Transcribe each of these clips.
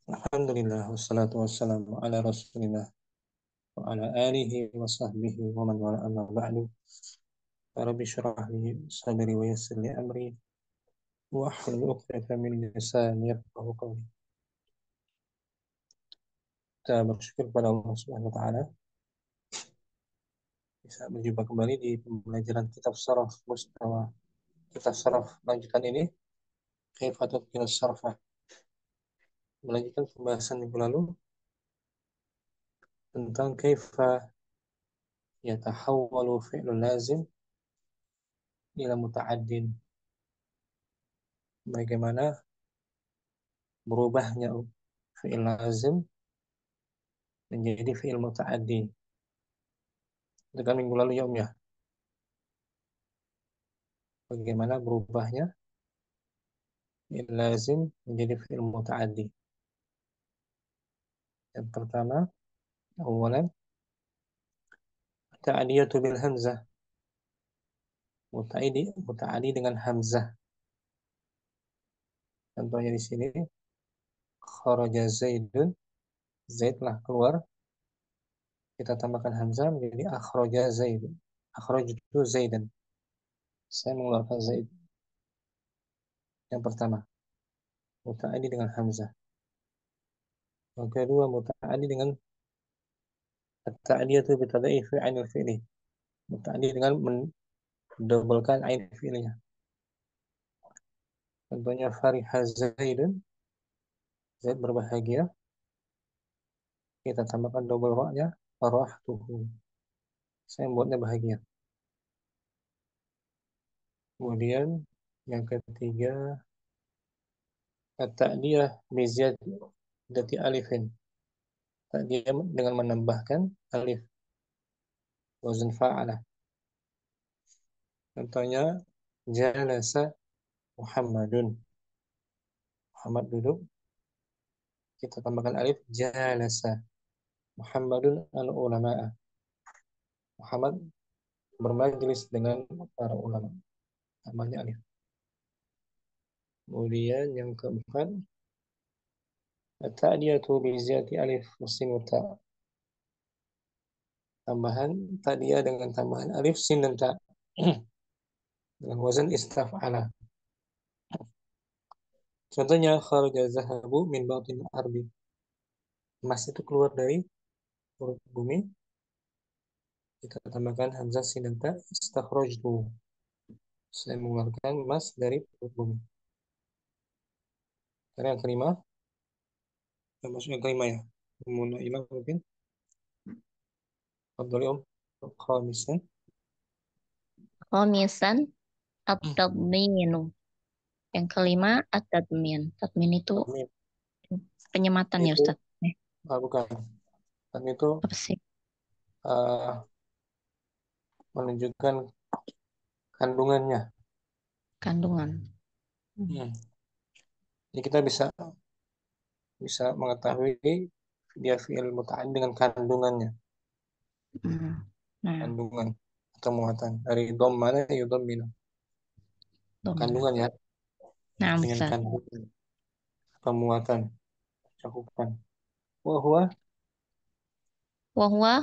Alhamdulillah wassalatu wassalamu ala Rasulillah wa ala alihi wa sahbihi wa man wala amma ba'du. Rabbi syrah li sadri wa yassir li amri wa hlul 'uqdatam min lisani yafqahu qawli. Kita bersyukur kepada Allah Subhanahu wa taala bisa berjumpa kembali di pembelajaran kitab Sharaf Mustawa. Kitab Sharaf lanjutan ini Kaifatul Kinas Sarfa. Melanjutkan pembahasan minggu lalu tentang kaifa yatahawwalu fi'lul lazim ila muta'addin. Bagaimana berubahnya fi'il lazim menjadi fi'il muta'addi. Itu kan minggu lalu ya ya. Bagaimana berubahnya fi'il lazim menjadi fi'il muta'addi. Yang pertama, awalan ta'adiyatu bil hamzah. Muta'addi dengan hamzah. Contohnya di sini kharaja Zaidun, Zaid telah keluar. Kita tambahkan hamzah menjadi akhraja Zaidun. Akhrajtu Zaidan. Saya mengeluarkan Zaid. Yang pertama, muta'addi dengan hamzah. Yang kedua, muta'addi dengan at-ta'diyatu bi tad'ifi 'ainil fi'li. Muta'addi dengan mendobelkan ain fi'linya. Contohnya farihah Zaidun, Zaid berbahagia. Kita tambahkan double ra-nya, farahtuhu. Saya membuatnya bahagia. Kemudian yang ketiga, at-ta'diyah bi ziyadati alifin. Ta'diyah dengan menambahkan alif. Wazn fa'alah. Contohnya jalasa Muhammadun. Muhammad duduk. Kita tambahkan alif, jalasa Muhammadun al-ulama'a. Muhammad bermajlis dengan para ulama. Tambahnya alif. Kemudian yang keempat, at-ta'diyatu bi ziyadati alif sin wa ta. Tambahan ta'diyah dengan tambahan alif, sin dan ta. Dengan wazan istaf'ala. Contohnya kharaja zahabu min batin arbi. Emas itu keluar dari perut bumi. Kita tambahkan hamzah sin dan ta, istakhrajtu. Saya mengeluarkan emas dari perut bumi. Karena yang kelima, masuk yang kelima ya. Muna imam mungkin. Abdul Om. Khamisan. Khamisan at-tadminu. Yang kelima at-tadmin. Tadmin itu Amin. penyematan ya Itu Ustaz. bukan. Dan itu Apa sih? uh, menunjukkan kandungannya. Kandungan. Hmm. Jadi kita bisa mengetahui dia fi'il muta'addi dengan kandungannya. Nah, Kandungan atau muatan. Dari dhammana yudhamminu. dhamma. Kandungan ya. Nah, Dengan Ustaz. kandungan. Pemuatan. Cakupan. Wahwa Wa huwa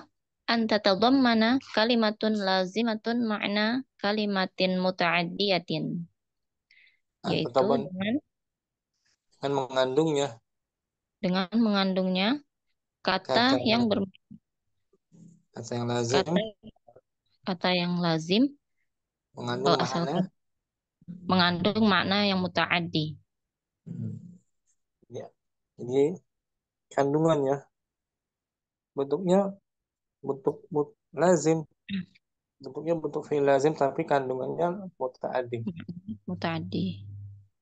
an tatadammana kalimatun lazimatun ma'na kalimatin muta'addiyatin. Yaitu atau dengan mengandungnya dengan mengandungnya kata kata yang kata yang lazim kata kata yang lazim mengandung asal makna. mengandung makna yang muta'addi. Hmm. Ya. Jadi kandungannya bentuknya lazim, bentuknya bentuk fi'il lazim tapi kandungannya muta'addi. Muta'addi.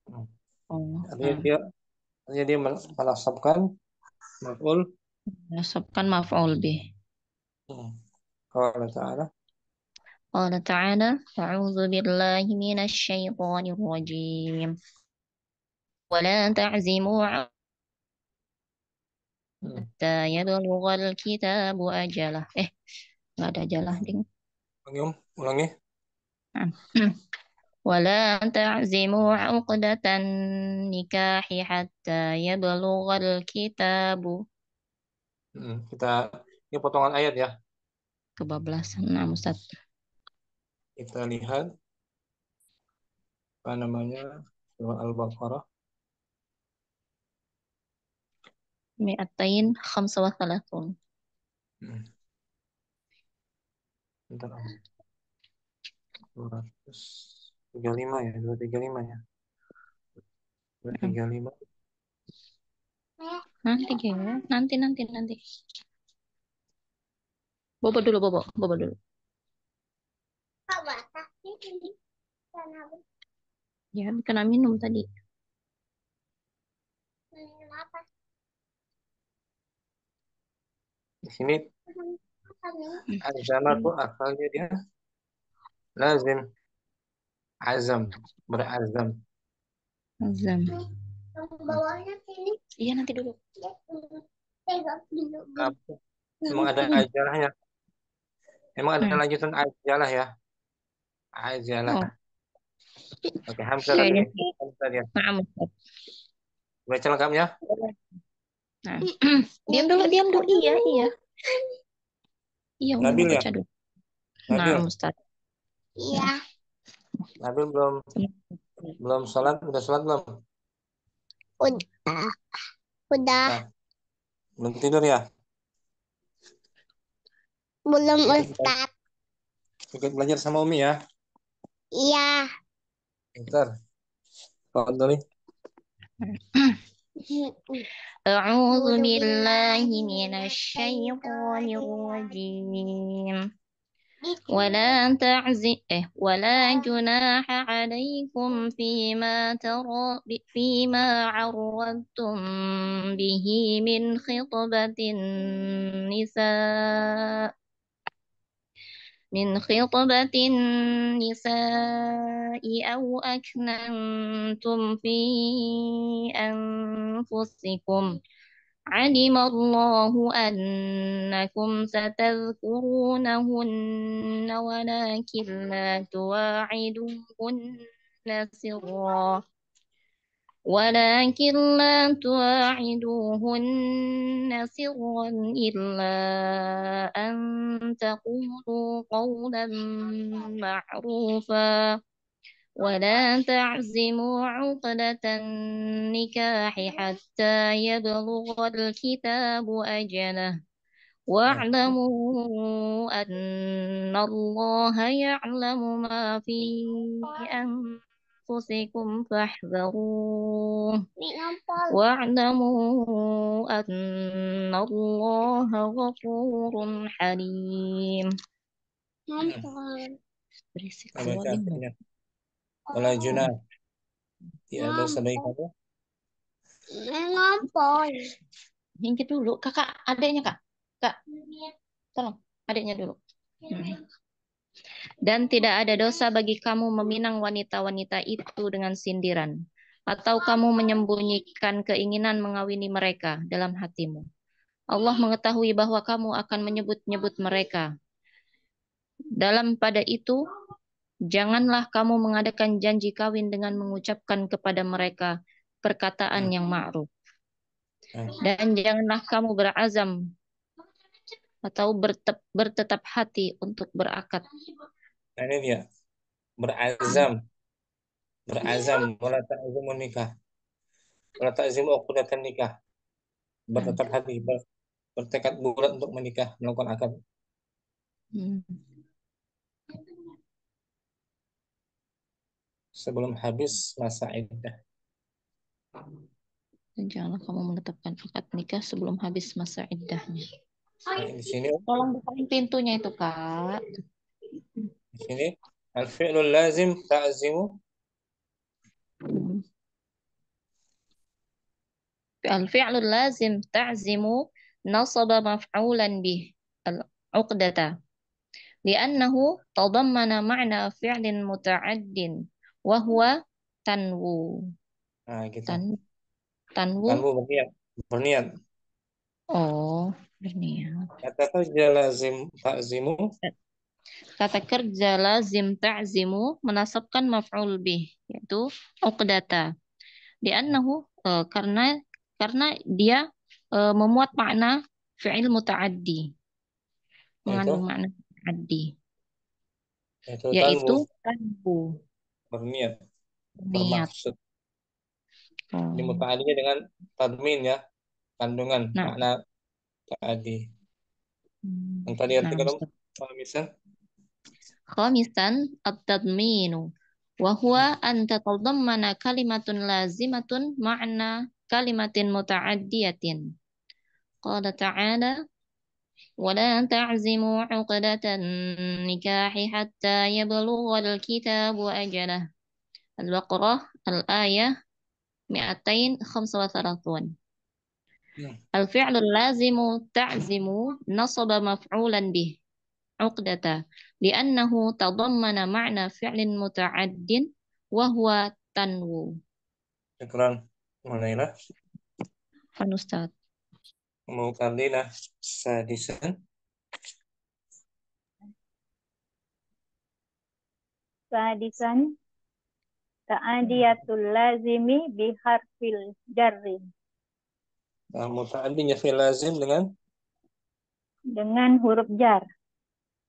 Hmm. Oh, Artinya dia menasabkan maf'ul. nasabkan maf'ul bih. Qala ta'ala Qala ta'ala, a'udzu billahi minasy syaithanir rajim. Wala ta'zimu hatta yablughal kitabu ajalah. Enggak ada ajalah, ding. ulangi. Wala ولا تعزموا عقدة النكاح حتى يبلغ الكتاب. Kita ini potongan ayat ya. Kebablasan. Nah, Ustaz. Kita lihat apa namanya surah Al-Baqarah. Mi'atain khamsa wa thalathun. Hmm, Bentar, 235 ya, 235 ya. 235. Nanti kayaknya. Nanti. Bobo dulu, Bobo dulu. Ya, kena minum tadi. Di sini azama tuh asalnya dia lazim, azam, berazam. Azam. Iya, nanti dulu. Apa? Emang ada ajalahnya. Emang ada Hmm. lanjutan ajalah ya. Oh, Ajalah. Oke, Hamzah tadi kayaknya nih. sih. Hamzah dia. Nah, Ustaz. Baca lengkapnya. Nah. Diam dulu. Iya. Iya, Umi mau Nabil ya. baca dulu. Nah, Nabil. Ustaz. Iya. Nabil belum belum sholat. Udah sholat belum? Udah. Udah. Nah, belum tidur ya. Belum, Ikut, Ustaz. ikut belajar sama Umi ya. Iya. Ntar. Tafadhali. أعوذ بالله من الشيطان الرجيم. ولا جناح عليكم فيما عرضتم به من خطبة النساء أو أكننتم في أنفسكم. علم الله أنكم ستذكرونهن ولكن لا تواعدوهن سرا إلا أن تقولوا قولا معروفا ولا تعزموا عقدة النكاح حتى يبلغ الكتاب أجله Nah, واعلموا أن الله يعلم ما في أنفسكم فاحذروه واعلموا أن الله غفور حليم. Berisik nah, baca volume. akhirnya. Wala junah. Tidak dosa bagi kamu. Minggir dulu, kakak, adiknya kak, kak, tolong, adiknya dulu. Dan tidak ada dosa bagi kamu meminang wanita-wanita itu dengan sindiran, atau kamu menyembunyikan keinginan mengawini mereka dalam hatimu. Allah mengetahui bahwa kamu akan menyebut-nyebut mereka. Dalam pada itu, janganlah kamu mengadakan janji kawin dengan mengucapkan kepada mereka perkataan Hmm. yang ma'ruf. Nah, Dan janganlah kamu berazam atau bertetap hati untuk berakad. nah ini dia. Berazam. Berazam. Wala ta'zimu nikah. Wala ta'zimu uqdatan nikah. Bertetap hati. Bertekad bulat untuk menikah. Melakukan akad. Hmm. Sebelum habis masa iddah. Dan janganlah kamu menetapkan akad nikah sebelum habis masa iddahnya. Nah, di sini Tolong bukain pintunya itu, Kak. Di sini al-fi'lul lazim ta'zimu. الفعل اللازم تعزم نصب مفعولا به العقدة لأنه تضمن معنى فعل متعد وهو تنوو. Nah, gitu. تن تنوو. Tanbu berniat. Berniat. Oh, berniat. Kata kerja lazim ta'zimu. Kata kerja lazim ta'zimu menasabkan maf'ul bih, yaitu uqdata. Li'annahu karena dia memuat makna fi'il muta'addi, mengandung Itu makna muta'addi, itu yaitu tanwu, tanbu, berniat, niat. bermaksud. Ini Oh. muta'adinya dengan tadmin ya, kandungan Nah, makna tadi. Yang tadi nah, artikan Ustaz. misal Khamisan at-tadminu wa huwa an tatadammana kalimatun lazimatun ma'na kalimatin muta'addiyatin. Qala ta'ala ولا تعزموا عقدة النكاح حتى يبلغ الكتاب أجله. البقرة الآية 235. hmm, الفعل اللازم تعزم نصب مفعولا به عقدة لأنه تضمن معنى فعل متعد وهو تنوو. syukran Munailah. فنستاذ Mukallilah sadisan. Sadisan ta'adiyatul lazimi biharfil jarri Nah, muta'addinya fi'il lazim dengan huruf jar.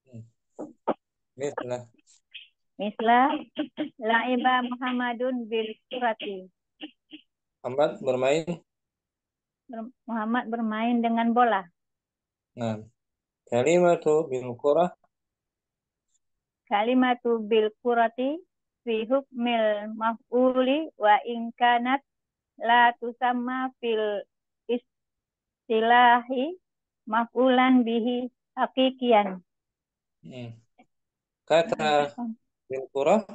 hmm, mislah Mislah la'iba Muhammadun bil surati. Ahmad bermain. Muhammad bermain dengan bola. Nah, kalimatu bil qurah Kalimatu bil kurati fi hukmil maf'uli wa in kanat la tusamma fil istilahi maf'ulan bihi hakikian. hmm. Kata bil qurah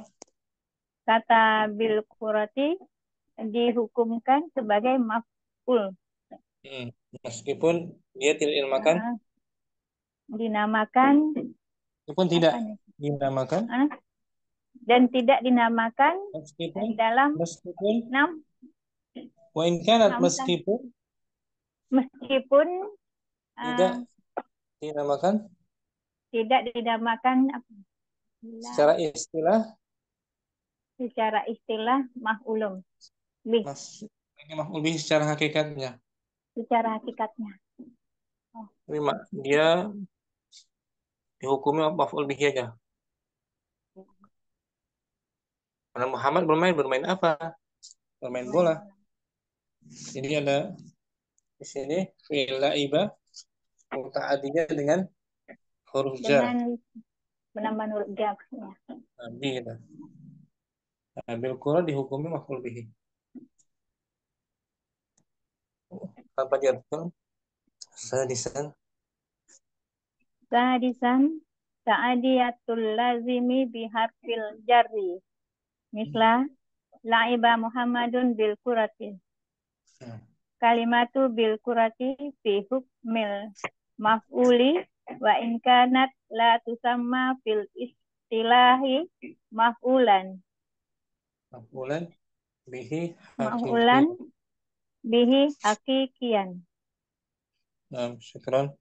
Kata bil kurati dihukumkan sebagai maf'ul. hmm, meskipun dia tidak dinamakan, Nah, dinamakan meskipun tidak apa nih? dinamakan, Ah, dan tidak dinamakan meskipun dalam meskipun enam wa in kanat enam meskipun tidak ah, dinamakan tidak dinamakan secara istilah secara istilah maf'ulun bih mas ini maf'ul bihi secara hakikatnya. secara hakikatnya. Oh, Tapi dia dihukumi maf'ul bihi aja. Karena Muhammad bermain apa? Bermain main bola. bola. Jadi ada di sini fi'il la'iba muta'addinya dengan huruf jar. Dengan menambah huruf jarnya. Nabi kita. Nah, bil Qur'an dihukumi maf'ul bihi. Tanpa diartikan sadisan. Sadisan ta'adiyatul lazimi biharfil jarri. Mislah la'iba Muhammadun bil kurati. Hmm. Kalimatu bil kurati fi hukmil maf'uli wa in kanat la tusamma fil istilahi maf'ulan. Maf'ulan bihi hakiki. Maf'ulan bihi hakikian. Nah, syukran.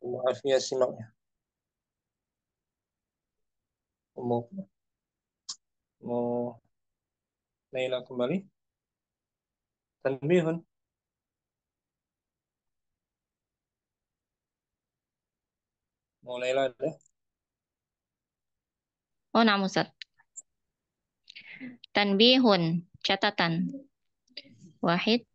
Maaf ya simaknya. Mau mau Naila kembali. Tanbihun. Mau Naila ada? Oh, nah, Ustaz. Tanbihun, catatan. Wahid.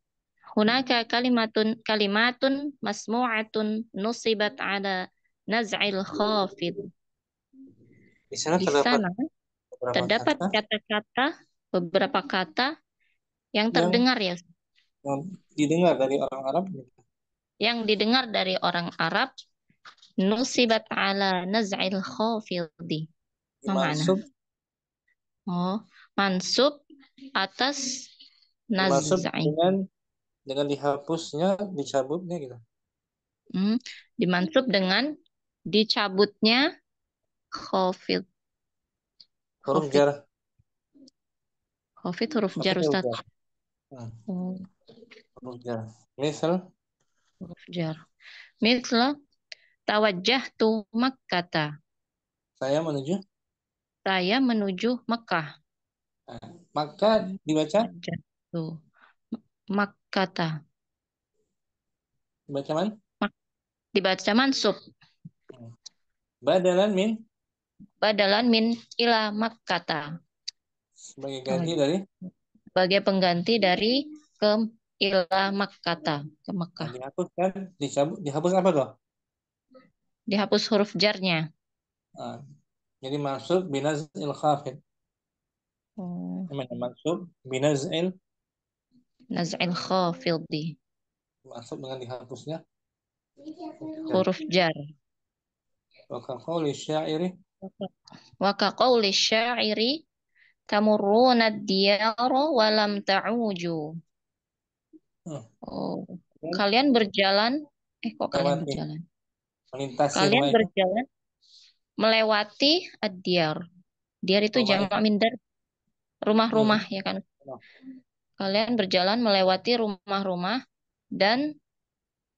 Hunaka kalimatun masmu'atun nusibat ala naz'il khafid. Di sana Di terdapat sana beberapa terdapat kata beberapa kata yang yang, terdengar ya, yang didengar dari orang Arab. yang didengar dari orang Arab nusibat ala naz'il khafidi. Apa mana? Dimansub Oh, mansub atas dimaksud naz'i. dengan dihapusnya, dicabutnya gitu. Dimansub dengan dicabutnya khafid. Huruf Khafid, jar, khafid huruf jar, khafid huruf Ustaz. jar. Hmm, Oh. huruf jar. Misal huruf jar. Mithla tawajjahtu Makkata. Saya menuju. Saya menuju Mekah. Maka dibaca Tawajjahtu Makkata. dibaca man. Dibaca mansub. Badalan min Badalan min ila Makkata. sebagai ganti dari. Sebagai pengganti dari ke ila Makkata. Ke Nah, Mekah. dihapuskan, dicabut, dihapus apa tuh? Dihapus huruf jarnya. Nah, jadi maksud binazil khafid. Oh, Namanya maksud binazil, naz'il khafidhi. maksud dengan dihapusnya. Huruf jar. Wa ka qauli syairi Wa ka qauli syairi tamurruna ad-diyara wa lam ta'uju. hmm, Oh, kalian berjalan. Kok kalian melewati, berjalan? melintasi Kalian rumah itu. berjalan melewati ad-diyar. Diyar itu Rumah jamak itu. min rumah-rumah Hmm. ya kan. Kalian berjalan melewati rumah-rumah dan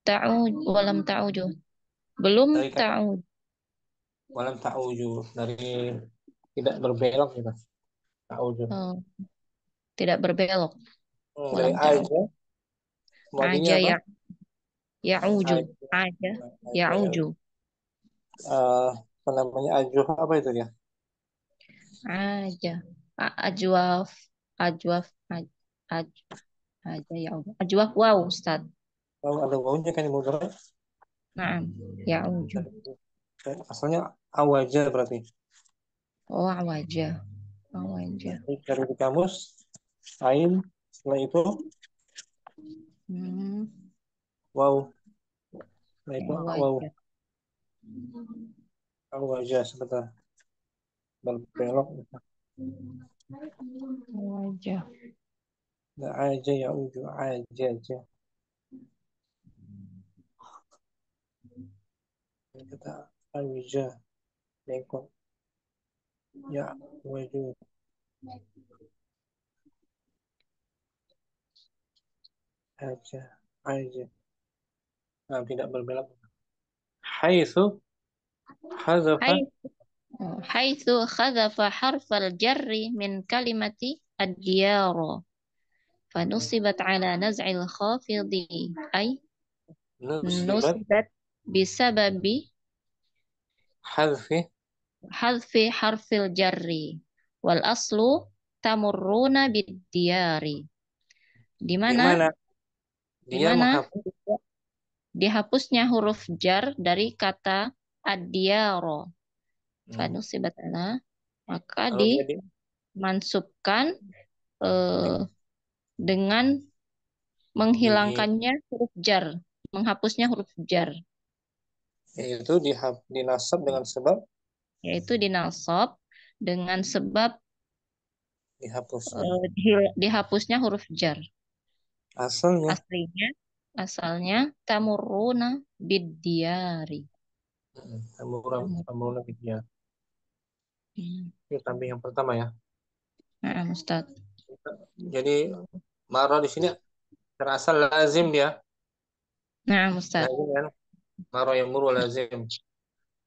ta'ud walam ta'uju. Belum Dari kata ta'ud. walam ta'uju, dari tidak berbelok gitu. Ta'uju. Oh, tidak berbelok. Dari Walam ta'ud. aja, modinya Aja apa? ya ya'uju. Aja, Aja aja ya. ya'uju. Apa namanya ajuh apa itu dia? Aja. Ajwaf. Ajwaf. Aj- Aja ya'uju. Ajwaf wow Ustaz. Tahu ada wawunya kan yang mudhari. Naam. Ya'uju. Asalnya awaja berarti. Oh, awaja. Awaja. Jadi cari di kamus, ain, setelah itu Hmm. wow, setelah itu wow, Awaja. awaja sebentar berbelok. Awaja. Nggak aja ya uju aja. Kita awaja, bengkok. Ya waju aja. Nah, tidak berbelok. Haitsu hazafa Hai. Haitsu khadhafa harfal jarri min kalimati ad-diyara. Fanusibat ala naz'il khafidi. Ay nusibat nusibat bisababi hadfi hadfi harfil jarri. Wal aslu tamurruna bid-diyari. Di di mana mana di dia mana menghapus. dihapusnya huruf jar dari kata ad-diyara. Hmm. Fanusibat ala maka Kalau dia di dimansubkan eh, dengan di menghilangkannya huruf jar, menghapusnya huruf jar, itu dinasab dengan sebab yaitu dinasab dengan sebab dihapusnya. dihapusnya huruf jar. Asalnya Aslinya, asalnya tamurruna biddiyari. tamuran tamuran dia. Hmm. Itu tambah yang pertama ya. Nah, Ustaz. Jadi marah di sini terasa lazim dia. Nah, Ustaz. Lazim kan? Marah yang muru lazim.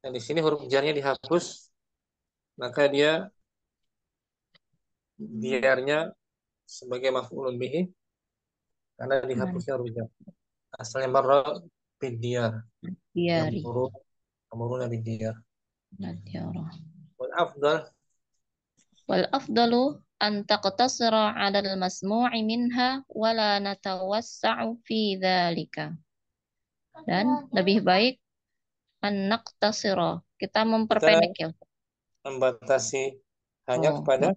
Dan di sini huruf jarnya dihapus, maka dia biarnya sebagai maf'ulun bihi karena Mana? dihapusnya huruf jar. Asalnya marah bidiyar. Yang Diyari. muru amuruna bidiyar. Nadiyara. Wal afdal Wal afdalu an taqtasira 'ala al-masmu'i minha wa la natawassa'u fi dzalika. Dan lebih baik an-naqtasira. Kita kita memperpendek ya. membatasi hanya Oh, kepada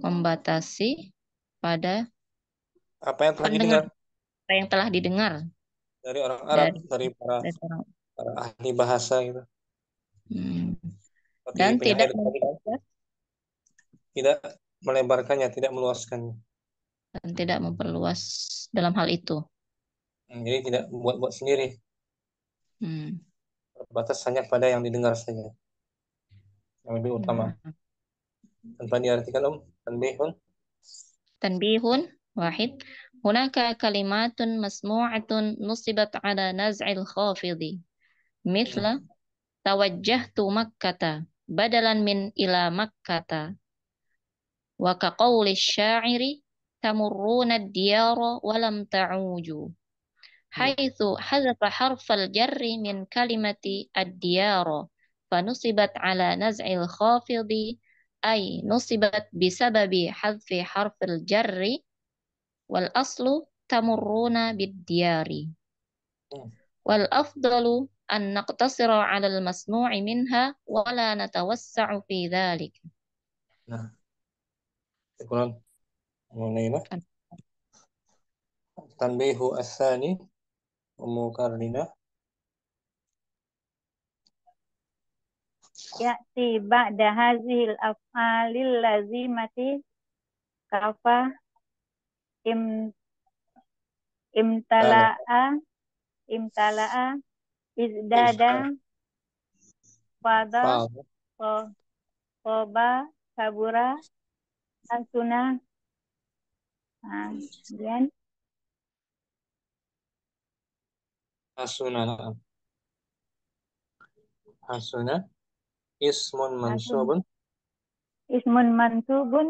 membatasi pada apa yang telah pendengar didengar apa yang telah didengar dari orang Arab, dari, dari dari orang. para ahli bahasa gitu. Hmm. Seperti Dan tidak penyair tadi kan, memperluas tidak melebarkannya, tidak meluaskannya. dan tidak memperluas dalam hal itu. Jadi tidak buat-buat sendiri, Hmm. terbatas hanya pada yang didengar saja, yang lebih utama. Nah, Tanpa diartikan tanbihun tanbihun wahid هناك كلمات مسموعة نصبت على نزع الخافض مثل توجهت مكة بدلا من إلى مكة، وكقول الشاعر تمرون الديار ولم تعوجوا، حيث حذف حرف الجر من كلمة الديار فنصبت على نزع الخافض، أي نصبت بسبب حذف حرف الجر، والأصل تمرون بالديار. والأفضل أن نقتصر على المصنوع منها ولا نتوسع في ذلك. Nah, syukran. Mulailah. Tanbihu as-sani mukarrinah. Ya'ti ba'da hazil af'alil lazimati kafa im Tala. imtala'a izdada fada Fal. toba kabura asuna. Nah, kemudian Hasuna. Hasuna. Ismun asun mansubun. ismun mansubun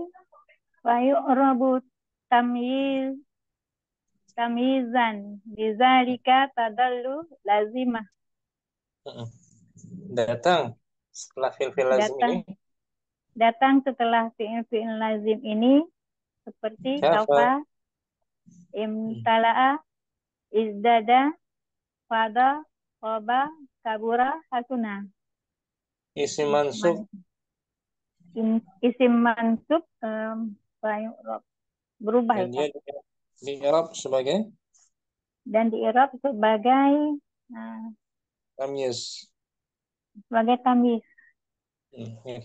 wa yu'rabu tamyiz tamyizan bizalika tadallu lazimah. Datang setelah fil-fil lazim ini. Datang setelah fi'il lazim ini seperti Kafa. kaufa, imtala'a, izdada, fada, khoba, kabura, hasuna. Isim mansub. Isim mansub berubah Dan ya, dia Pak. di Arab sebagai Dan di Arab sebagai tamyiz. tamyiz.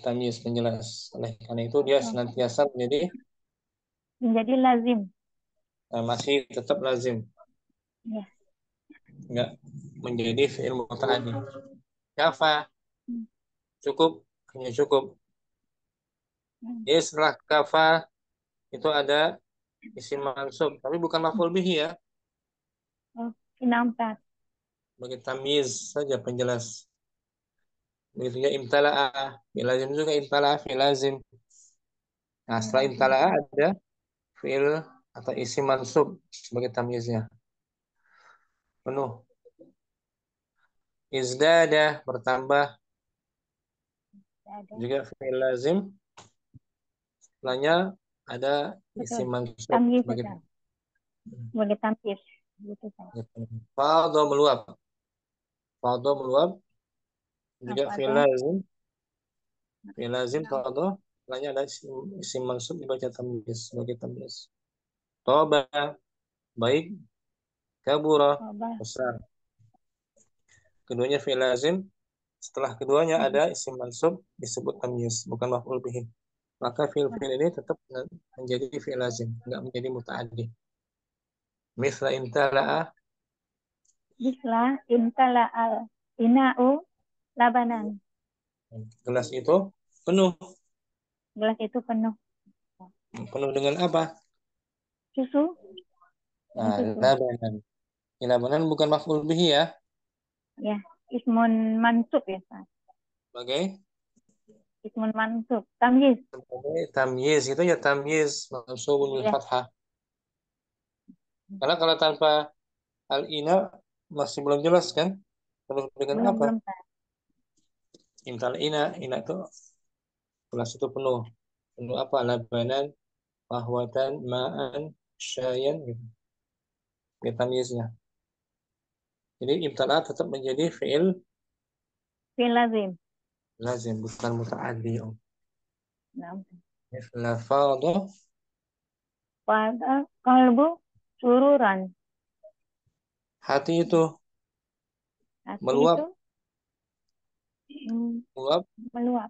Tamyiz penjelas. Oleh karena itu dia senantiasa Menjadi lazim. masih tetap lazim. Ya. Enggak menjadi fi'il muta'addi. Kafa. Cukup. Hanya cukup. Jadi setelah kafa itu ada isim mansub, tapi bukan maf'ul bihi ya. Oh, nampak. Bagi tamyiz saja penjelas. Begitu ya imtala'ah, fi'il lazim juga imtala'ah fi'il lazim. Nah, setelah imtala'ah ada fi'il atau isim mansub sebagai tamyiznya. Penuh. Izdada bertambah juga fi'il lazim. Setelahnya ada Betul. isim mansub Tamyiz sebagai saja. Sebagai tamyiz. Gitu saja. fadha meluap. Fadha meluap juga Apa fi'il tuh? lazim. Fi'il lazim fadha. Setelahnya ada isim mansub dibaca tamyiz sebagai tamyiz. Toba baik, kabura Coba. besar. Keduanya fi'il lazim. Setelah keduanya ada isim mansub disebut tamyiz, bukan maf'ul bihi. Maka fi'il ini tetap menjadi fi'il lazim, enggak menjadi muta'addi. Misla imtala'a, Bisla imtala al ina'u labanan. gelas itu penuh. Gelas itu penuh Penuh dengan apa? susu. Nah, Susu. labanan. Ini labanan bukan maf'ul bihi ya. Ya, ismun mansub ya, Pak. Sebagai Ismun mansub. Tamyiz. tamyiz itu ya tamyiz mansubun bil Ya, fathah. Karena kalau tanpa al-ina masih belum jelas kan? Penuh dengan belum apa? belum Pak. Imtal ina itu gelas itu penuh. Penuh apa? Labanan, mahwatan, ma'an, syayan gitu. Itu tamyiznya. Jadi imtala tetap menjadi fi'il Fi'il lazim. lazim bukan muta'addi. Nah, Misla fadha pada kalbu sururan. hati itu Hati meluap, itu meluap, meluap.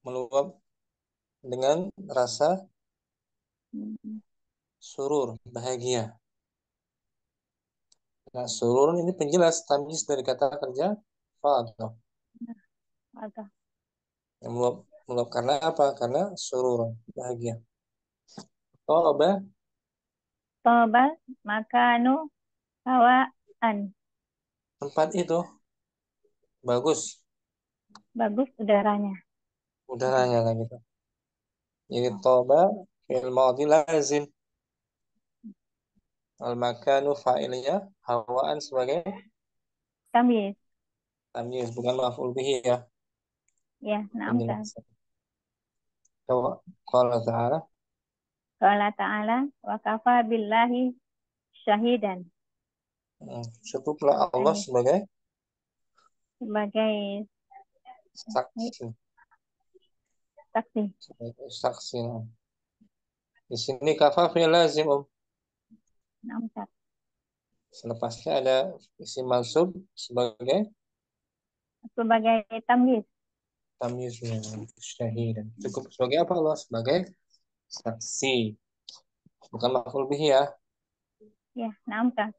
meluap dengan rasa Hmm, surur, bahagia. Nah, surur ini penjelas tamyiz dari kata kerja fadha. Ada. Yang meluap, meluap karena apa? Karena surur, bahagia. Talaba Tobal makanu hawaan. Tempat itu bagus Bagus udaranya. udaranya kan gitu. Jadi toba fi'il madhi lazim. Al makanu fa'ilnya, hawaan sebagai Tamyiz. tamyiz, bukan maf'ul bihi ya. Ya, na'am Ustaz. Qala ta'ala. Qala ta'ala wa kafa billahi syahidan. Cukuplah Allah sebagai Sebagai saksi. saksi. Sebagai saksi. Di sini kafa fi'il lazim, Na'am Ustaz. Selepasnya ada isim mansub sebagai Sebagai tamyiz. tamyiznya syahidan. Cukup sebagai apa Allah? Sebagai saksi. Bukan maf'ul bihi ya. Ya, na'am Ustaz.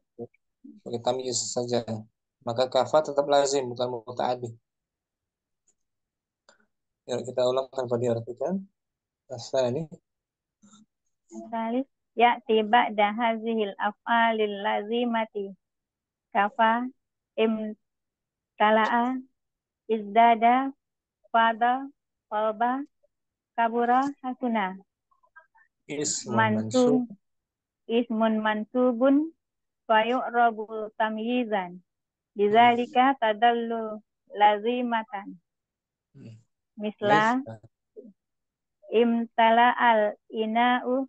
Sebagai tamyiz saja. Maka kafa tetap lazim, bukan muta'addi. Ya, kita ulang tanpa diartikan. Asal ini. Salis ya'ti ba'da hazihil af'alil lazimati. Kafa imtala'a izdada fada qalba kabura hasuna. Ismun mansub. Ismun mansubun fayu'rabu tamyizan. Bizalika tadallu lazimatan. Misla imtala al ina'u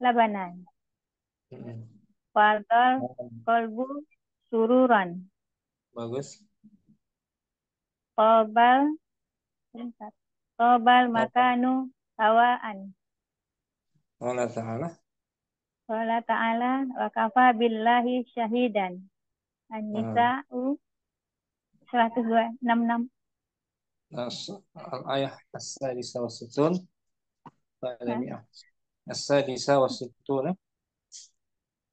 labanan. Fadal kolbu sururan. Bagus. Qobal makanu hawaan. Allah Ta'ala. Qala ta'ala wa kafa billahi syahidan. An-Nisa'u 166. Al-ayah as-sadisa wa sittun ba'da mi'ah. As-sadisa wa sittuna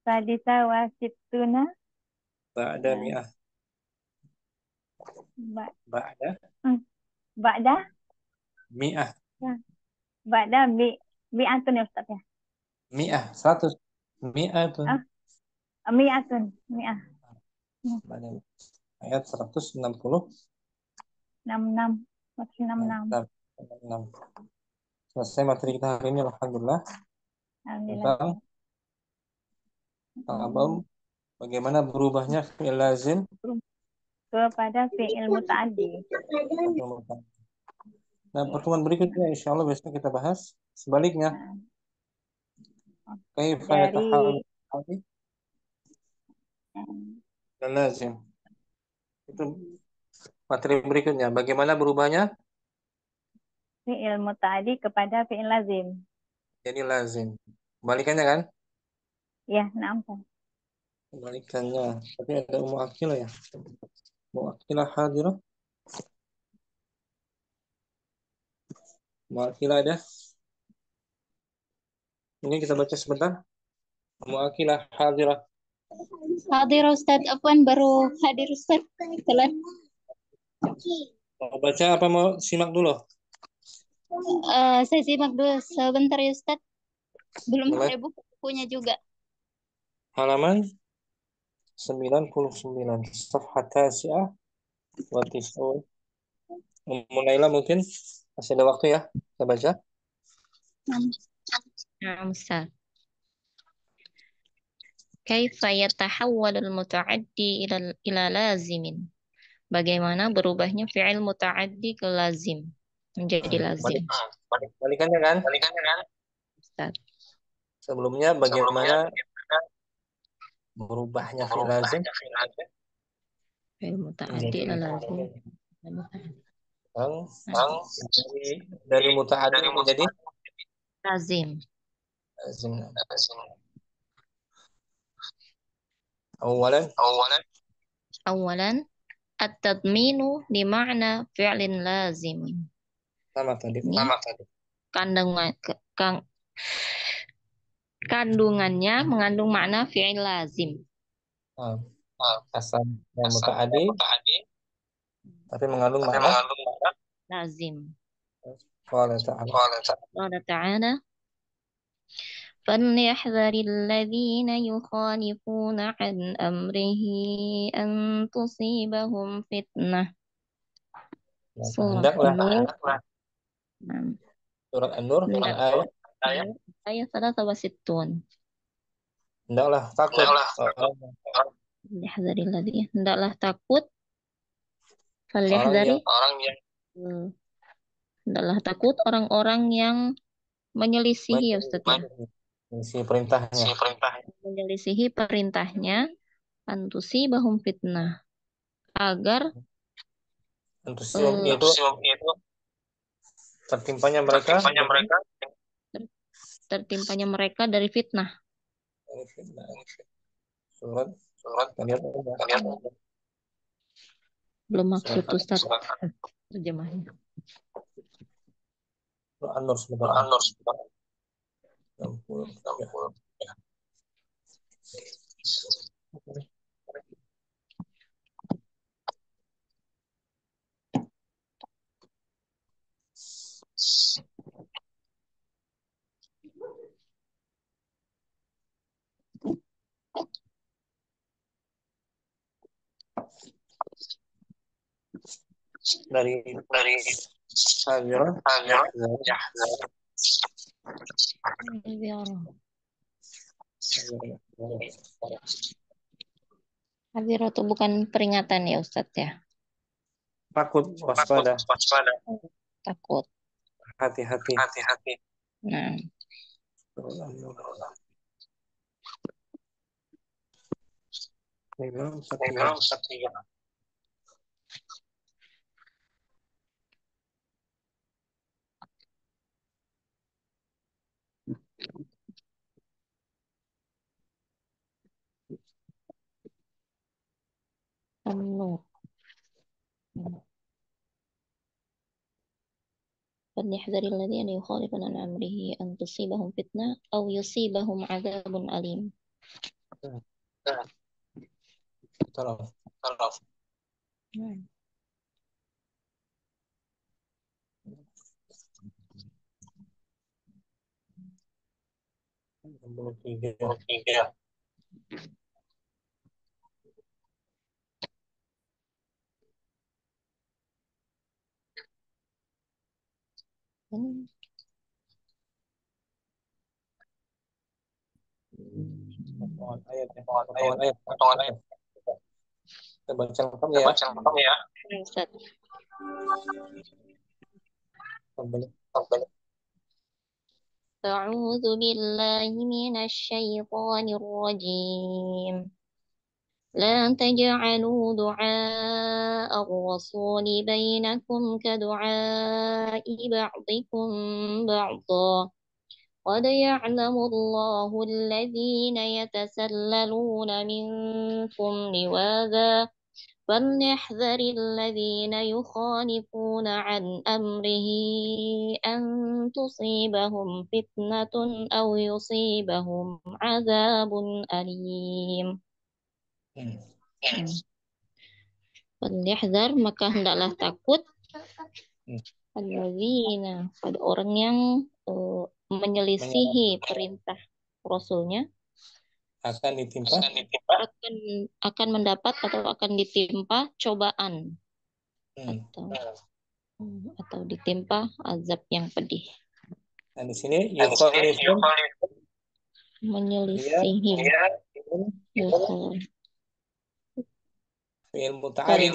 Sadisa wa sittuna ba'da mi'ah. Ba'da Ba'da mi'ah. Ba'da mi'atun ya Ustaz ya. Mi'ah 100. Mi'atun. Mi'atun. Mi'ah. Ayat 160. 66. Masih 66. 66. Selesai materi kita hari ini, alhamdulillah. Alhamdulillah. Tentang bagaimana berubahnya fi'il lazim kepada fi'il muta'addi. Nah, pertemuan berikutnya insya Allah besok kita bahas sebaliknya. Kaifa yatahawwal lazim. Itu materi berikutnya. Bagaimana berubahnya fi'il muta'addi kepada fi'il lazim. Jadi lazim. Kebalikannya kan? Ya, nampak. Kebalikannya. Tapi ada Ummu Aqilah ya. Ummu Aqilah hadirah. Ummu Aqilah ada. Ini kita baca sebentar. Ummu Aqilah hadirah. Hadir Ustaz, Afwan baru hadir Ustaz. Telat. Mau baca apa mau simak dulu? Saya simak dulu sebentar ya Ustaz. Belum Mulai. ada bukunya juga. Halaman 99. Safhat tasi'ah wa tis'un. Mulailah mungkin. Masih ada waktu ya. Kita baca. Nah, Ustaz. Kaifa yatahawwalul muta'addi ila lazimin. Bagaimana berubahnya fi'il muta'addi ke lazim. Menjadi lazim. Balikannya kan? Ustaz. Sebelumnya bagaimana berubahnya fi'il lazim? Fi'il muta'addi ila lazim. Dari muta'addi menjadi lazim. Awalan at-tadminu di makna fi'lin lazim. Sama tadi. Kandungannya mengandung makna fi'il lazim. Asalnya muta'addi tapi mengandung makna lazim. Qala ta'ala. Qala ta'ala فليحذر الذين يخالفون عن أمره أن تصيبهم فتنة. Surah Hendaklah An-Nur. Nah, surat An-Nur hendak- ayat ayat 63. hendaklah takut orang Falyahdhari alladhi. Hendaklah takut. orang Falyahdhari. yang Hmm. Hendaklah takut orang-orang yang menyelisihi ya Ustaz ya. mengisi perintahnya. Menyelisihi perintahnya. Antusibahum fitnah. Agar Antusiasme itu tertimpanya mereka tertimpanya mereka dari fitnah. surat kalian Belum maksud surat Ustaz terjemahnya. An-Nur sebentar. 60. Ya. Dari Hazirah Hadzirah itu bukan peringatan ya Ustaz ya. takut, waspada, Takut. hati-hati. Nah, Imam Satya. An-Nur. فليحذر الذين يخالفون عن أمره أن تصيبهم فتنة أو يصيبهم عذاب أليم. Tolong. Tiga. Potongan ayat. Kita baca lengkap ya. Ustaz. Kembali. أعوذ بالله من الشيطان الرجيم. لا تجعلوا دعاء الرسول بينكم كدعاء بعضكم بعضا قد يعلم الله الذين يتسللون منكم لواذا فليحذر الذين يخالفون عن أمره أن تصيبهم فتنة أو يصيبهم عذاب أليم. Falyahdhar, maka hendaklah takut alladzina, pada orang yang menyelisihi perintah Rasulnya Akan ditimpa akan mendapat atau akan ditimpa cobaan atau ditimpa azab yang pedih. Nah, di sini yukhalifun Menyelisihi fi'il muta'addi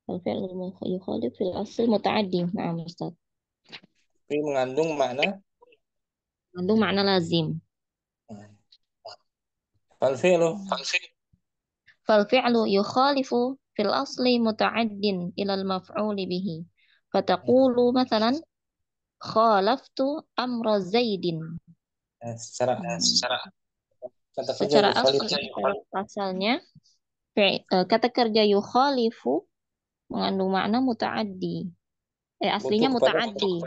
al-fi'l yukhalif fil asl muta'addi. Nah, Ustaz. mengandung makna lazim. Fal-fi'lu yukhalifu fil asli muta'addin ilal maf'uli bihi. Fataqulu mathalan khalaftu amra Zaidin. Secara asalnya kata kerja yukhalifu mengandung makna muta'addi. Aslinya muta'addi.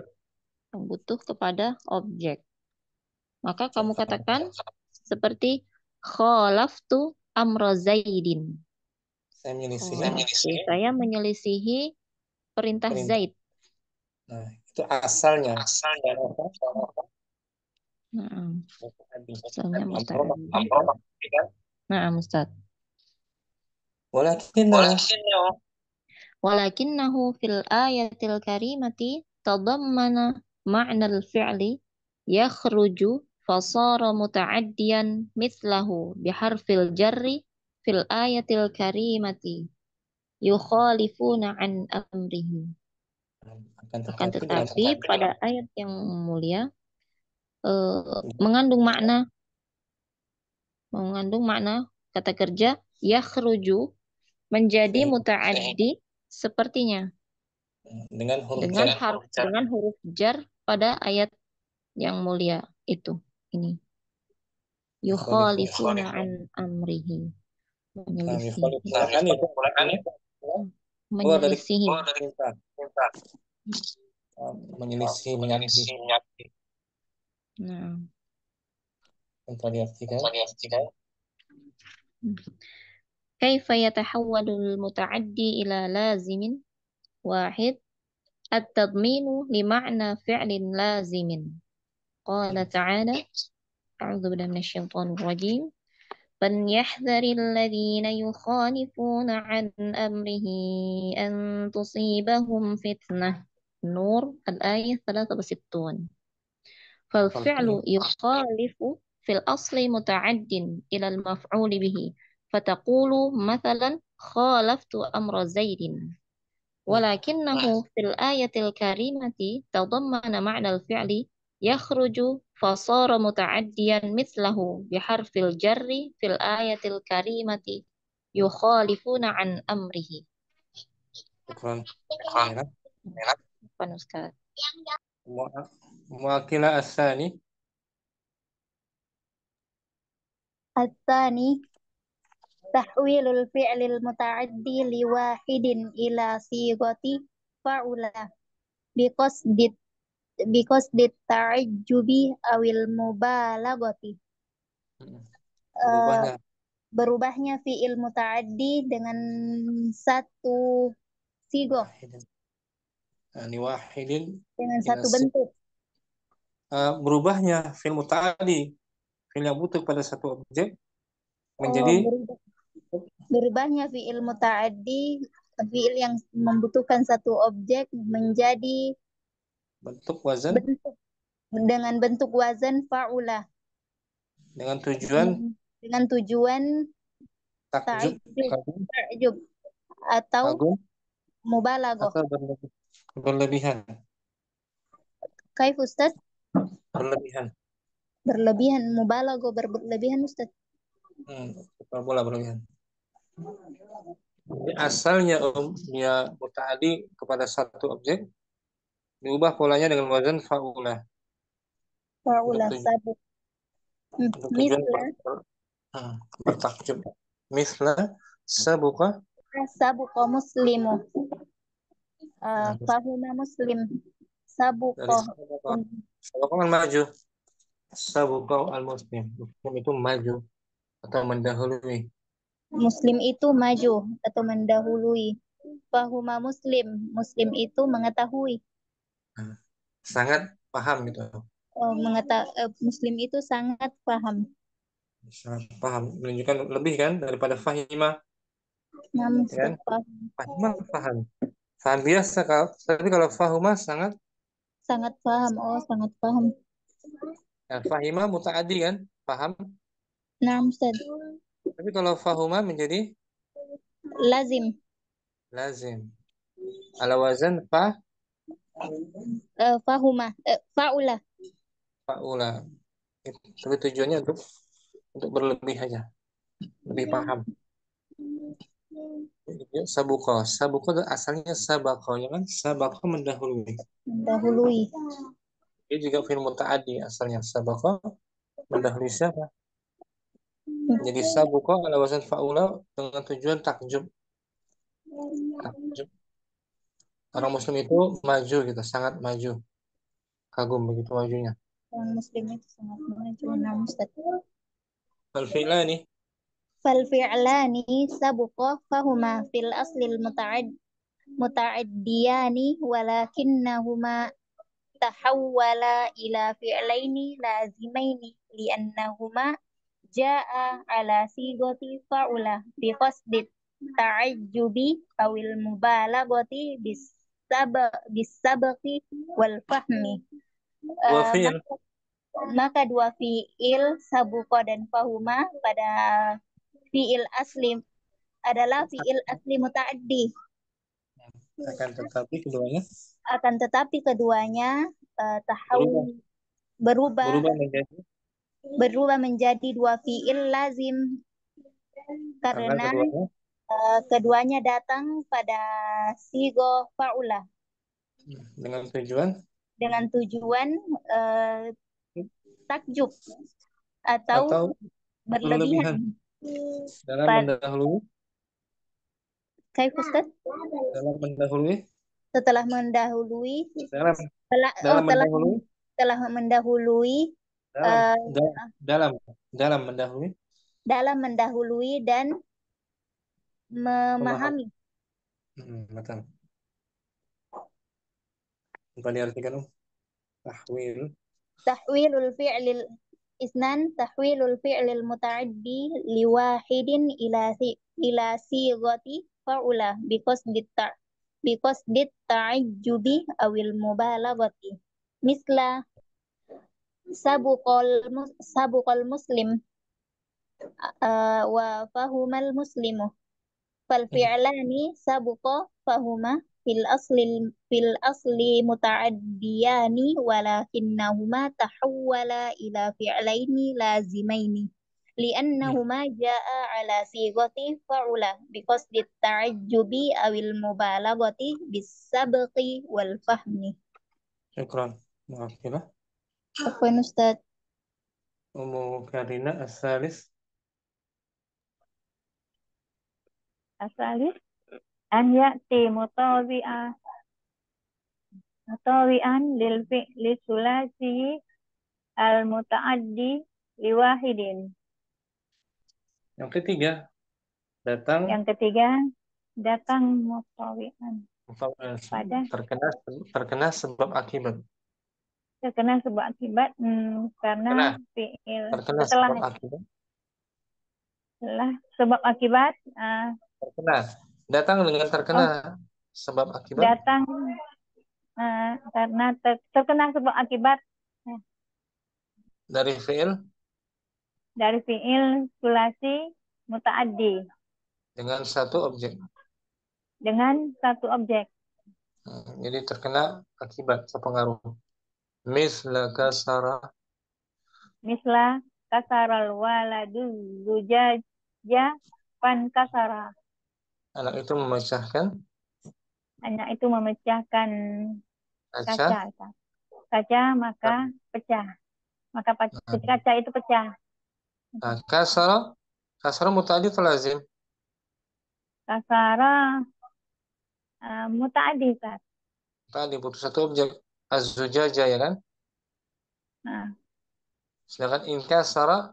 Yang butuh kepada objek. Maka kamu katakan seperti khalaftu amra Zaidin. Saya menyelisihi perintah Zaid. Nah, itu asalnya. Nah, muta'addi. asalnya Amro muta'addi. kan? Nah, Ustaz. Walakinnahu Walakinnahu fil ayatil karimati tadammana ma'nal fi'li yakhruju fasara muta'addiyan mithlahu biharfil jarri fil ayatil karimati yukhalifuna an amrihi. akan Akan tetapi dalam tetapi pada ayat yang mulia mengandung makna kata kerja yakhruju menjadi muta'addi sepertinya dengan huruf dengan jar huruf jar pada ayat yang mulia itu. Ini yukhalifu yukhalifuna an amrihi, menyelisihi, an itu artinya keluar dari menyelisihi. perintah, menyelisih, menyakiti. Nah, Yang tadi artikan kaifa yatahawwalul muta'addi ila lazimin wahid at-tadminu li ma'na fi'lin lazimin. Qala ta'ala a'udzu billahi minasyaitonir rajim. فليحذر الذين يخالفون عن أمره أن تصيبهم فتنة. نور الآية 63. فالفعل يخالف في الأصل متعد إلى المفعول به فتقول مثلا خالفت أمر زيد ولكنه في الآية الكريمة تضمن معنى الفعل يخرج فصار متعديا مثله بحرف الجر في الآية الكريمة يخالفون عن أمره. Syukran. Apa Ustaz? Muakila asani الثاني تحويل الفعل المتعدي لواحد إلى صيغة فعل بقصد التعجب أو المبالغة. Berubahnya fi'il muta'addi dengan satu sigoh, dengan satu bentuk. Berubahnya fi'il muta'addi, fi'il yang butuh pada satu objek menjadi berubahnya fi'il muta'addi, fi'il yang membutuhkan satu objek menjadi bentuk wazan dengan bentuk wazan fa'ula, dengan tujuan ta'jub atau mubalaghah atau berlebihan. Kaif Ustaz? Berlebihan, mubalaghah berlebihan Ustaz. Bola berlebihan. Jadi asalnya dia muta'addi kepada satu objek, diubah polanya dengan wazan fa'ula. Sabuk. Bertakjub. Misla sabuqa muslimu. Fahuma muslim. Sabuqa kan maju. Sabuqa al-muslim. Muslim itu maju atau mendahului. Muslim itu maju atau mendahului. Fahuma muslim. Muslim itu mengetahui. Sangat paham gitu. Muslim itu sangat paham. Sangat paham. Menunjukkan lebih kan daripada fahima. Kan? Fahima paham. Faham biasa tapi kalau fahuma sangat paham. Sangat paham. Fahima muta'addi kan? Paham? Nah, Ustaz. Tapi kalau fahuma menjadi lazim. Ala wazan fahuma, fa'ula. Tapi tujuannya untuk berlebih aja. Lebih paham. Sabuqa asalnya sabaqa, ya kan? Sabaqa mendahului. Dia juga fi'il muta'addi asalnya. Sabaqa mendahului siapa? Jadi sabuqa ala wazan fa'ula dengan tujuan takjub. Orang muslim itu maju gitu, sangat maju. Kagum begitu majunya. Orang muslim itu sangat maju. Nah, Ustaz. Fal-fi'lani sabuqa fahuma fil aslil muta'addiyani walakinnahuma tahawwala ila fi'laini lazimaini li'annahuma ja'a ala sigati fa'ula bi qasdi ta'ajjubi awil mubalaghati bisabaqi wal fahmi. Dua fi'il. Maka dua fi'il sabuqa dan fahuma pada fi'il asli adalah fi'il asli muta'addi. Akan tetapi keduanya berubah berubah menjadi dua fi'il lazim karena keduanya keduanya datang pada sigo fa'ula dengan tujuan takjub atau berlebihan. dalam mendahului Kayak Ustaz? Setelah mendahului dalam mendahului dan memahami. Betul. Apa diartikan tahwilul fi'lil muta'addi liwahidin ila sighati fa'ula biqasdit ta'ajjubi awil mubalaghati misla sabuqal muslim wa fahumal muslimu fal fi'lani sabuqa fahuma fil asli muta'addiyani walakinnahuma tahawwala ila fi'laini lazimaini li'annahuma ja'a ala sighati fa'ula biqasdi ta'ajjubi awil mubalaghati bisabqi wal fahmi. Syukran. Maafkan. Apa Ustaz? Ummu Karina as-salis an ya'ti mutawi'an lil fi'li sulasi al muta'addi liwahidin. Yang ketiga datang mutawi'an terkena sebab akibat. Terkena sebab akibat karena fi'il Setelah sebab akibat terkena datang dengan terkena sebab akibat datang karena terkena sebab akibat dari fi'il sulasi muta'addi dengan satu objek. Jadi terkena akibat atau pengaruh. Misla kasaral waladu zujaja pan kasara. Anak itu memecahkan kaca maka pecah. Kaca itu pecah. Nah, kasara muta'addi atau lazim? Kasara muta'addi kan. Tadi butuh satu objek az-zujaja ya kan? Nah. Sedangkan in kasara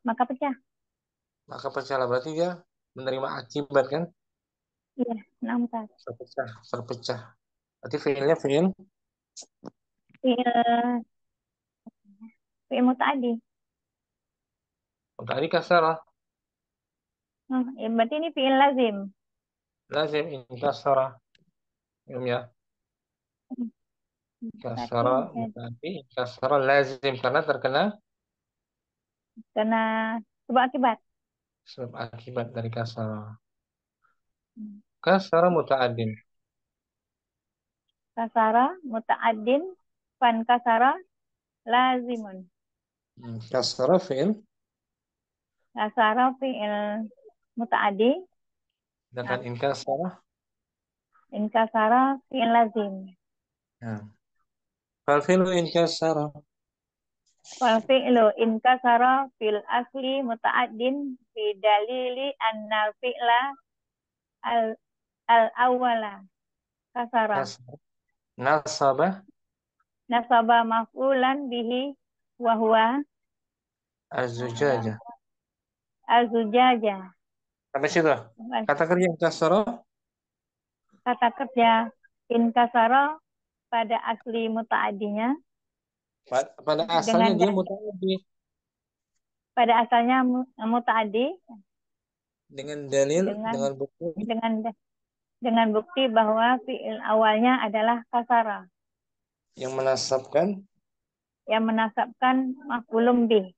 maka pecah. Maka pecahlah, berarti dia menerima akibat kan? Iya, nampak. Terpecah. Berarti fi'ilnya fi'il muta'addi. Muta'addi kasara. Berarti ini fi'il lazim. Lazim in kasara. Ya. Kasara muta'addi in kasara lazim karena terkena sebab akibat. Sebab akibat dari kasara. Kasara muta'addin. Fan kasara lazimun. Kasara fi'il muta'addi. Dengan in kasara fi'il lazim. Fal fi'lu in kasara. Wal fi'lu in kasara fil asli muta'addin fi dalili anna fi'la al-awwala kasara. Nasaba maf'ulan bihi wa huwa az-zujaja. az-zujaja. Sampai situ. Kata kerja kasara kata kerja inkasara pada asli muta'adinya Pada asalnya dengan dia muta'addi pada asalnya muta'adi dengan dalil, dengan dengan bukti dengan dengan bukti bahwa fiil awalnya adalah kasara yang menasabkan yang menasabkan maf'ulun bih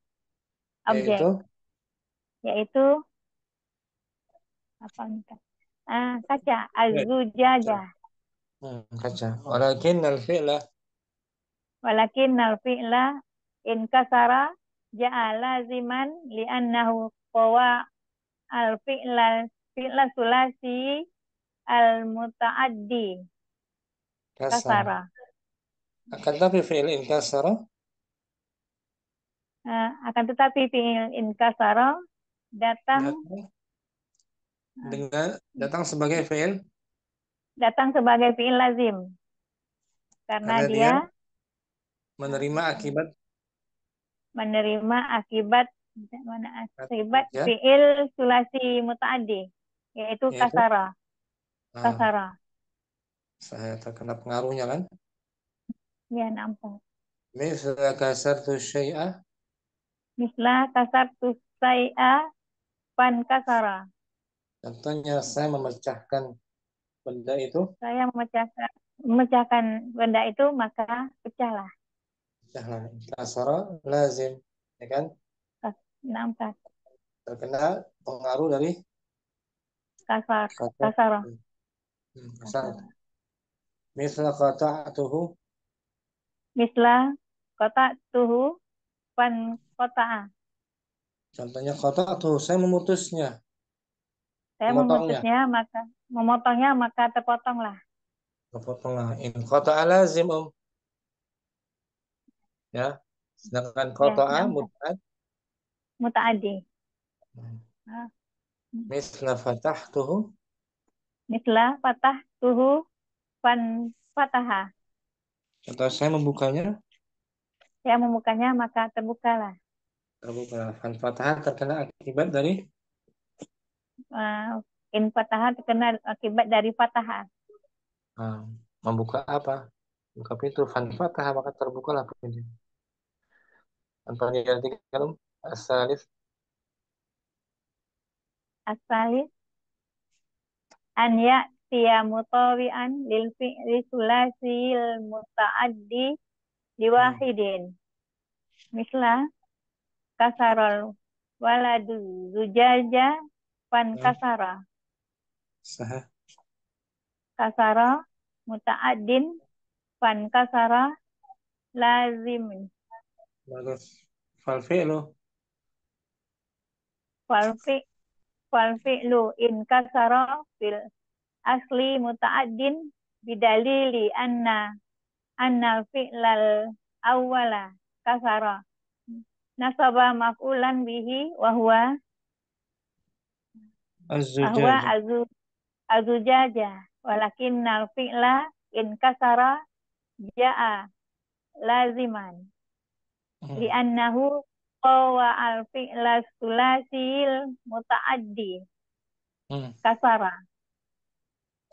objek yaitu yaitu apa nih Kak? Kaca kaca. az-zujajah Kaca. Walakin al-fi'la walakin al-fi'la inkasara ja'a laziman li'annahu qawa al-fi'la sulasi al-muta'addi kasar. kasara. Akan tapi fi'il inkasara Akan tetapi fi'il inkasara datang datang sebagai fi'il sebagai fi'il lazim karena karena dia dia menerima akibat menerima akibat ya, fi'il sulasi muta'addi yaitu yaitu kasara. saya terkena pengaruhnya kan. Ya, nampak. Misal kasartu syai'ah, Misla kasar tusai'a pan kasara. contohnya saya memecahkan benda itu, Saya memecahkan benda itu maka pecahlah. pecahlah. Kasara lazim, ya kan? Nampak Terkena pengaruh dari kasar kasar. kasara. Kasar. Misal qata'tuhu, Misla kota tuhu pan kota'a. contohnya qata'tuhu, saya memutusnya, Saya memotongnya. memotongnya maka terpotonglah. Memotonglah. In qata'a lazim, ya. Sedangkan Ya, qata'a nampak. Muta'addi. Misal fatahtuhu, Misla patah tuhu pan fataha. contoh saya membukanya, Saya membukanya maka terbukalah. terbuka. Fan fatah terkena akibat dari In fataha terkena akibat dari fataha. membuka apa? Buka pintu. Fan fatah maka terbukalah pintu. Tanpa diartikan asalif Asalis an ya'tiya mutawi'an lil fi'li sulasil muta'addi liwahidin. Misla kasarol waladu zujaja pan kasara. sah. Kasara muta'addin pan kasara lazimin. Bagus. Fal fi'lu Fal fi'lu in kasara fil asli muta'addin bidalili annal fi'lal awwala kasara nasaba maf'ulan bihi wa huwa az-zujaja. azujaja walakinnal fi'la in kasara ja'a laziman li'annahu qawa al fi'la sulasil muta'addi kasara.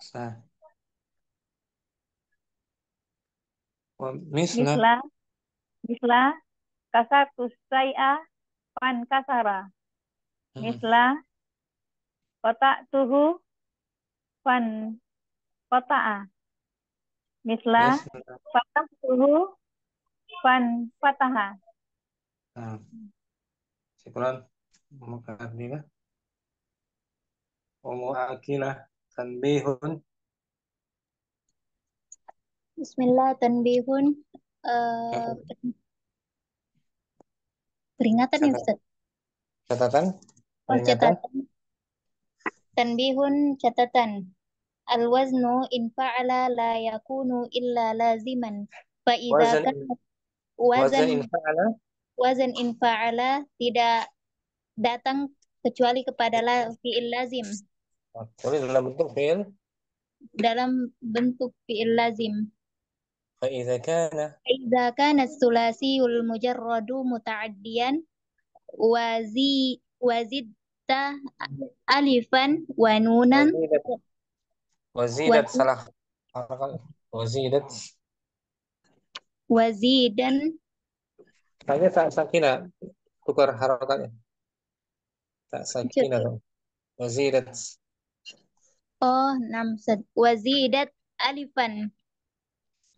Sah. Misla Misla kasar tusai'a pan kasara. Misla kotak tuhu pan kota'a. Misla patah tuhu pan pataha. Syukran. Mukaddimah. Wa mu'akilah tanbihun. Bismillah, tanbihun. Peringatan ya Ustaz? Catatan. Oh, catatan. Tanbihun, catatan. Al-waznu in fa'ala la yakunu illa laziman. Fa'idha kan wazan in fa'ala tidak datang kecuali kepada fi'il lazim. Kecuali dalam bentuk fi'il. Dalam bentuk fi'il lazim. Fa'idha kana sulasiul mujarradu muta'addiyan wazidta alifan wa nunan Wazidat Wazi- salah harakat. Wazidat. Wazidan. Tanya tak sakinah. Tukar harakatnya. Tak sakinah dong. Wazidat. Oh, namsad. Wazidat alifan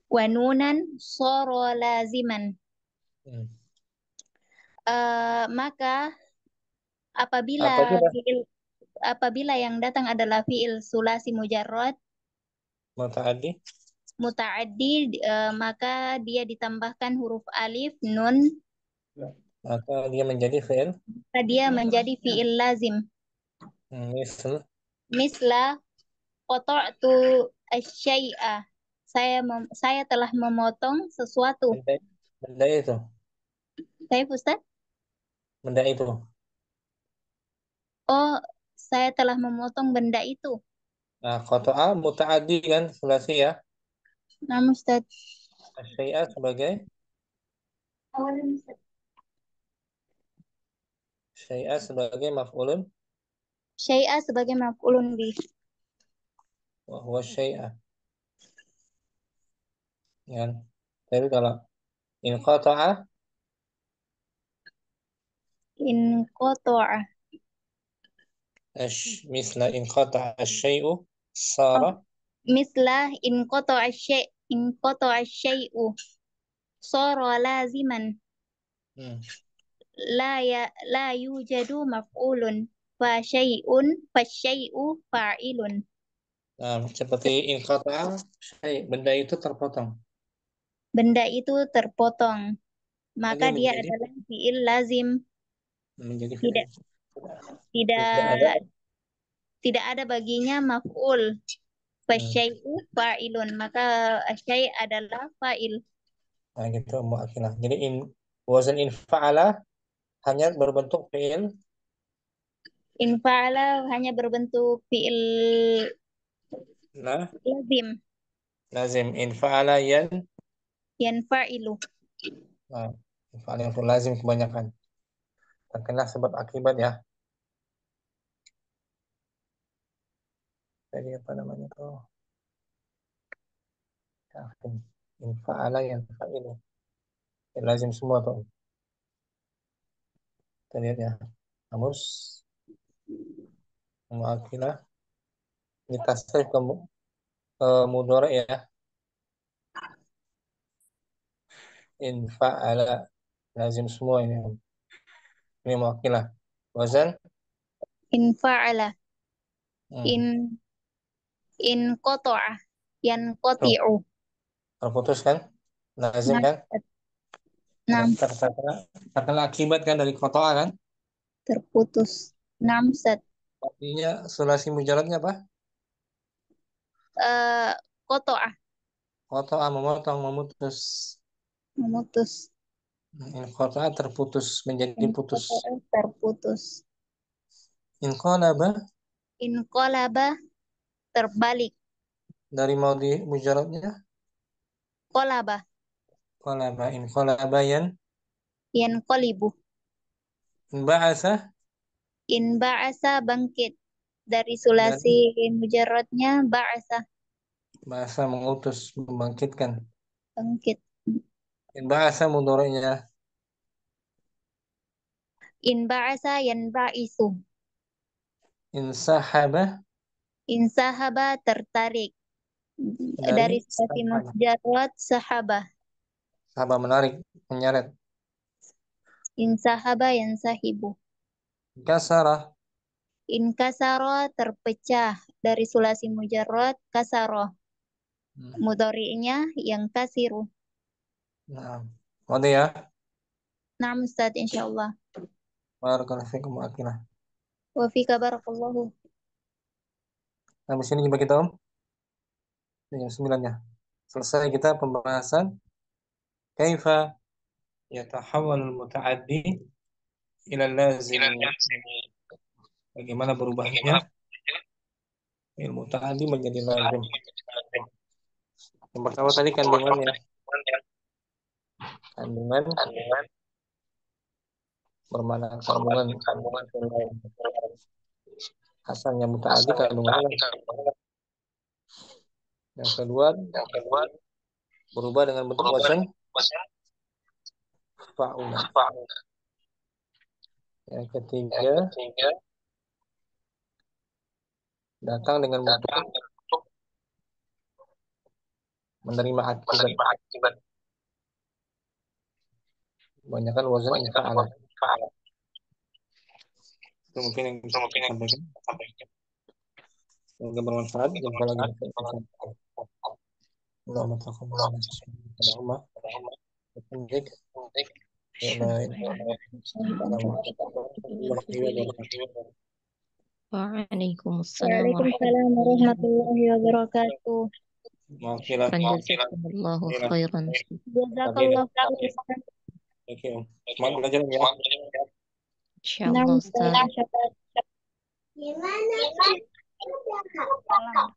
wa nunan soro laziman. Hmm. Maka apabila Apabila apabila yang datang adalah fiil sulasi mujarrad mutaaddi mutaaddi, maka dia ditambahkan huruf alif nun, maka dia menjadi fi'il maka dia menjadi fiil lazim. misal Misla qata'tu asy-syai'a. Saya telah memotong sesuatu. benda, benda itu, Saya Ustaz? benda itu. Oh, saya telah memotong benda itu. Nah, qata'a mutaaddi kan sulasi ya. Nah, Ustaz. Syai'a sebagai syai'a sebagai maf'ulun Syai'a sebagai maf'ulun bih. wa huwa syai'a. Ya. Tapi kalau in qata'a In qata'a. misla in qata'a asy-syai'u Oh, sara mislah in qata'a syai'u sara laziman. hmm. La yujadu maf'ulun fa syai'u fa'ilun. Nah, seperti in qata'a syai' benda itu terpotong. Benda itu terpotong, Maka maka dia dia menjadi adalah fi'il lazim. fi'il. Tidak Tidak ada. tidak tidak ada baginya maf'ul. Fa Hmm. syai'u fa'ilun, maka syai' adalah fa'il. Nah, gitu mu'akhilah. Jadi wazan in fa'ala hanya berbentuk fi'il. In fa'ala hanya berbentuk fi'il Nah, lazim, lazim in fa'ala yanfa'ilu. nah, in fa'ala yang lazim kebanyakan. Terkena sebab akibat ya. Jadi apa namanya tuh? Ya, in fa'ala yanfa'ilu. Lazim semua tuh. Kita lihat ya. Kamus mu'akhilah. Ini tasrif ke mudhari ya. In fa'ala lazim semua ini. Ini mu'akhilah. Wazan In fa'ala, hmm. in qata'a, Tuh, yanqati'u. terputus kan? Lazim Nah, kan? nah, Terkena akibat kan dari kotoa kan? terputus. Namsat. Artinya sulasi mujaradnya apa? Qata'ah, Kotoa memotong, memutus. memutus. In kotoa terputus menjadi In putus. qata'ah, terputus. In qalaba In qalaba, terbalik. dari maudi mujaradnya. Qalaba, Qalaba in qalaba yanqalibu. in ba'asa In ba'asa, bangkit. Dari dari sulasi mujarradnya ba'asa, bahasa mengutus, membangkitkan. bangkit. In ba'asa mudhari'nya In ba'asa yanba'isu. in sahaba In sahaba, tertarik. dari Dari sulasi sahaba. mujarrad sahabah. Sahaba menarik, menyeret. In sahaba yansahibu. Kasarah In kasaro, terpecah. Dari sulasi mujarrad kasaro. Mudhari'nya yang kasiru. nah, mode ya. Naam Ustaz, insyaallah. Barakallahu fikum wa akhirah. Wa fika barakallahu. Habis ini coba kita yang 9 ya. Selesai kita pembahasan kaifa yatahawwal al-muta'addi ila lazim. Bagaimana berubahnya ilmu muta'addi menjadi lazim. Yang pertama tadi kandungannya. Kandungan bermana kandungan asalnya muta'addi kandungannya Yang kedua berubah dengan bentuk wazan fa'ula. Yang ketiga datang dengan bentuk menerima akibat. Kebanyakan wazan infa'ala. Itu mungkin yang bisa saya sampaikan. Semoga bermanfaat. Jumpa lagi di episode. Allahumma taqabbal minna. Waalaikumsalam Waalaikumsalam warahmatullahi wabarakatuh. Jazakallahu khairan. Jazakallah khairan. Semangat belajar ya. Insyaallah Ustaz. Salam.